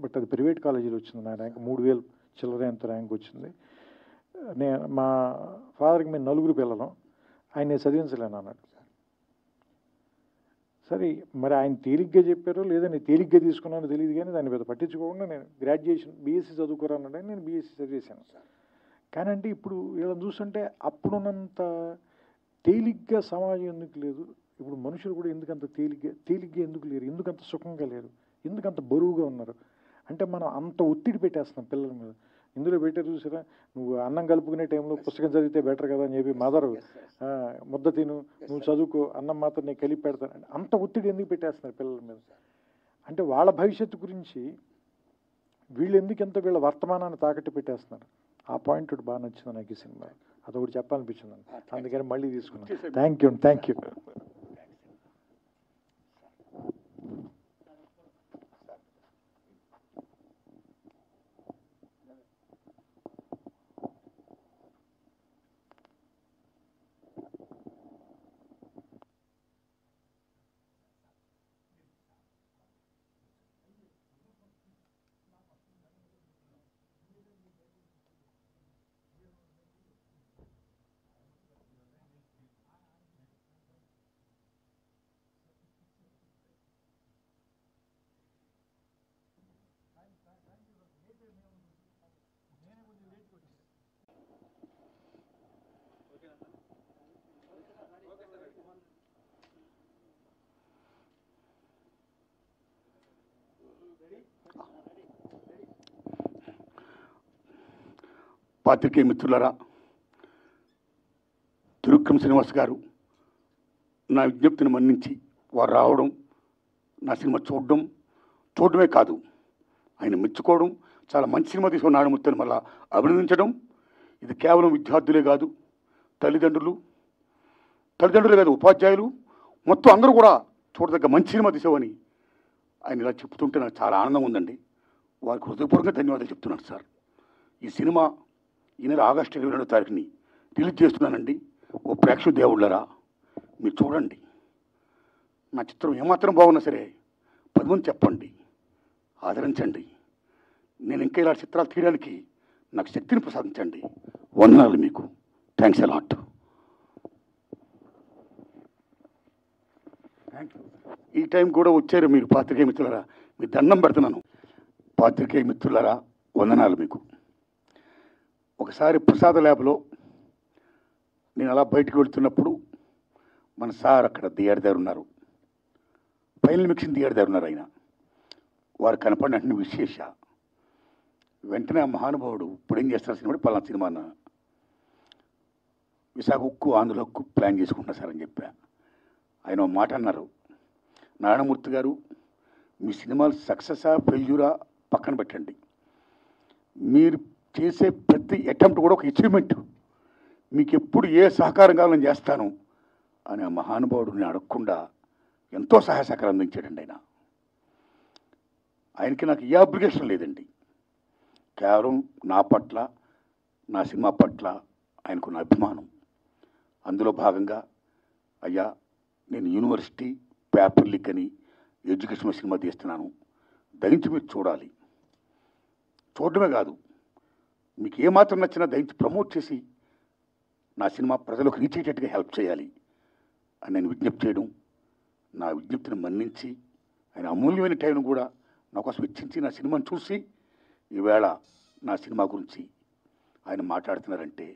But అది private కాలేజీలో వచ్చింది నా ర్యాంక్. 3000 చిల్లర ఎంత ర్యాంక్ వచ్చింది. మా ఫాదర్కి మేము 4 పిల్లలం, ఆయన చదివించలేను అన్నాడు. సరే మరి ఆయన తేలిగ్గా చెప్పారో లేదా నేను తేలిగ్గా తీసుకున్నానో తెలియదు, కానీ దాన్ని పెద్ద పట్టించుకోకుండా నేను గ్రాడ్యుయేషన్ బీఎస్సీ చదువుకోరానంటే నేను బీఎస్సీ చదివేశాను. కానీ అంటే ఇప్పుడు వీళ్ళని చూస్తుంటే అప్పుడున్నంత తేలిగ్గా సమాజం ఎందుకు లేదు, ఇప్పుడు మనుషులు కూడా ఎందుకంత తేలిగ్గా ఎందుకు లేరు, ఎందుకంత సుఖంగా లేరు, ఎందుకంత బరువుగా ఉన్నారు అంటే మనం అంత ఒత్తిడి పెట్టేస్తున్నాం పిల్లల మీద. ఇందులో పెట్టారు చూసారా, నువ్వు అన్నం కలుపుకునే టైంలో పుస్తకం చదివితే బెటర్ కదా అని చెప్పి మదరు ముద్ద తిను, నువ్వు చదువుకో, అన్నం మాత్రం నేను కలిపి పెడతాను, అంత ఒత్తిడి ఎందుకు పెట్టేస్తున్నారు పిల్లల మీద. అంటే వాళ్ళ భవిష్యత్తు గురించి వీళ్ళు ఎందుకు ఎంత వీళ్ళ వర్తమానాన్ని తాకట్టు పెట్టేస్తున్నారు. ఆ పాయింట్ ఒకటి బాగా నచ్చింది నాకు ఈ సినిమా, అదొకటి చెప్పాలనిపించింది, అందుకని మళ్ళీ తీసుకున్నాను. Thank you. పాత్రికేయ మిత్రులారా, త్రివిక్రమ్ శ్రీనివాస్ గారు నా విజ్ఞప్తిని మన్నించి వారు రావడం, నా సినిమా చూడడమే కాదు ఆయన మెచ్చుకోవడం, చాలా మంచి సినిమా తీసుకున్న నారాయణమూర్తిని మళ్ళా అభినందించడం, ఇది కేవలం విద్యార్థులే కాదు, తల్లిదండ్రులే కాదు, ఉపాధ్యాయులు మొత్తం అందరూ కూడా చూడదగ్గ మంచి సినిమా తీసావని ఆయన ఇలా చెప్తుంటే నాకు చాలా ఆనందం ఉందండి. వారికి హృదయపూర్వకంగా ధన్యవాదాలు చెప్తున్నాను సార్. ఈ సినిమా ఈ నెల ఆగస్టు 22వ తారీఖుని రిలీజ్ చేస్తున్నానండి. ఓ ప్రేక్షక దేవుళ్ళరా మీరు చూడండి. నా చిత్రం ఏమాత్రం బాగున్నా సరే 10 మంది చెప్పండి, ఆదరించండి. నేను ఇంకా ఇలాంటి చిత్రాలు తీయడానికి నాకు శక్తిని ప్రసాదించండి. వందనాలు మీకు. Thanks a lot. ఈ టైం కూడా వచ్చారు మీరు పాత్రికేయ మిత్రులారా, మీ దండం పెడుతున్నాను. పాత్రికేయ మిత్రులారా వందనాలు మీకు. ఒకసారి ప్రసాద ల్యాబ్లో నేను అలా బయటకు వెళ్తున్నప్పుడు మన సార్ అక్కడ థియేటర్ దగ్గర ఉన్నారు, ఫైనల్ మిక్సింగ్ థియేటర్ దగ్గర ఉన్నారు. ఆయన వారు కనపడిన వెంటనే విశేష వెంటనే ఆ మహానుభావుడు ఇప్పుడు ఏం చేస్తారు సినిమా, పలానా సినిమా విశాఖ ఉక్కు ఆంధ్ర హక్కు ప్లాన్ చేసుకుంటున్నా సార్ అని చెప్పా. ఆయన ఒక మాట అన్నారు, నారాయణమూర్తి గారు మీ సినిమాలు సక్సెసా ఫెయిల్యూరా పక్కన పెట్టండి, మీరు చేసే ప్రతి అటెంప్ట్ కూడా ఒక అచీవ్మెంట్, మీకు ఎప్పుడు ఏ సహకారం కావాలని చేస్తాను అని ఆ మహానుభావుడు నేను అడగకుండా ఎంతో సహాయ సహకారం అందించాడండి. ఆయనకి నాకు ఏ అబ్లిగేషన్ లేదండి, కేవలం నా పట్ల నా సినిమా పట్ల ఆయనకున్న అభిమానం. అందులో భాగంగా అయ్యా నేను యూనివర్సిటీ పేపర్ లీక్ అని ఎడ్యుకేషన్ సినిమా తీస్తున్నాను, దయించి మీరు చూడాలి, చూడడమే కాదు మీకు ఏమాత్రం నచ్చినా దయించి ప్రమోట్ చేసి నా సినిమా ప్రజలకు రీచ్ అయ్యేటట్టుగా హెల్ప్ చేయాలి అని నేను విజ్ఞప్తి చేయడం, నా విజ్ఞప్తిని మన్నించి ఆయన అమూల్యమైన టైంను కూడా నా కోసం వెచ్చించి నా సినిమాను చూసి ఈవేళ నా సినిమా గురించి ఆయన మాట్లాడుతున్నారంటే